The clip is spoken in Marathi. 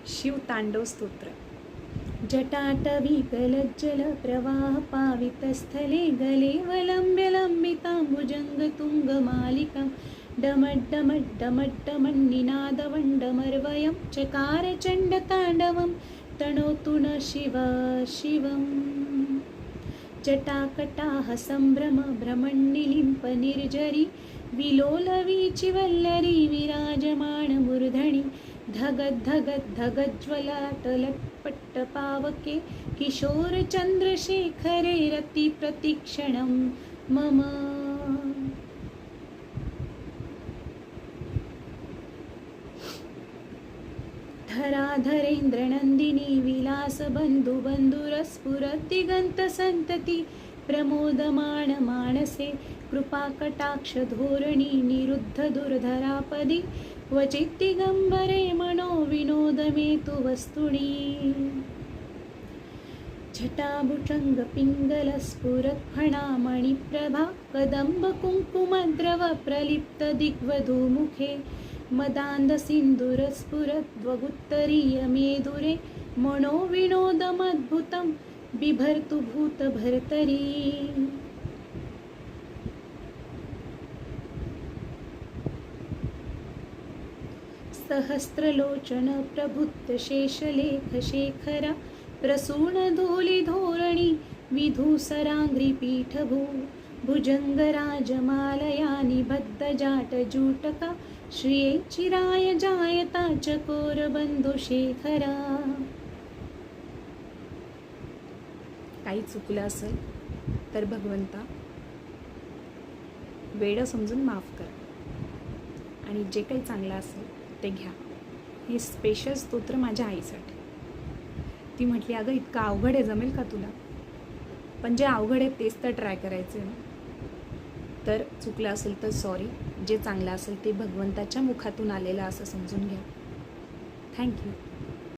शिवतांडव स्तोत्र. जटाटवी गलज्जल प्रवाह पावितस्थले गले वलंब्य लंबिताम्बुजङ्गतुङ्गमालिकां डमड्डमड्डमड्डमन्निनादवण्डमर्वयं चकार चण्डताण्डवं तनोतु न शिव शिवम्. जटाकटाह संभ्रम भ्रमण्डिलिम्प निर्जरी विलोलवीचिवल्लरी विराजमाण मूर्धनि धगद् धगद् धगज्ज्वलाटलट्पट्टपावके किशोर चन्द्रशेखरे रति प्रतीक्षणं मम. धराधरेन्द्रनन्दिनी विलासबन्धु बन्धुरस्फुरद्दिगन्तसन्तति प्रमोदमाण मानसे कृपाकटाक्षधोरणी निरुद्ध दुर्धरापदि क्वचिद्दिगम्बरे मनो विनोदमेतु वस्तुनि. जटाभुजङ्गपिङ्गलस्फुरत्फणामणिप्रभा कदम्बकुङ्कुमद्रव प्रलिप्तदिग्वधूमुखे मदान्धसिन्दूरस्फुरद्वगुत्तरीयमेदुरे मनो विनोदमद्भुतं बिभर्तु भूतभर्तरी. सहस्रलोचन प्रभुत्तशेषलेखशेखरा प्रसूनधूलिधोरणी विधूसराङ्घ्रिपीठभू भुजङ्गराजमालया निबद्धजाटजूटका श्रिये चिराय जायता चकोरबन्धुशेखरा. काही चुकलं असेल तर भगवंता वेडं समजून माफ कर आणि जे काही चांगलं असेल ते घ्या. हे स्पेशल स्तोत्र माझ्या आईसाठी. ती म्हटली अगं इतकं अवघड आहे जमेल का तुला, पण जे अवघड आहे तेच तर ट्राय करायचं आहे ना. तर चुकलं असेल तर सॉरी. जे चांगलं असेल ते भगवंताच्या मुखातून आलेलं असं समजून घ्या. थँक्यू.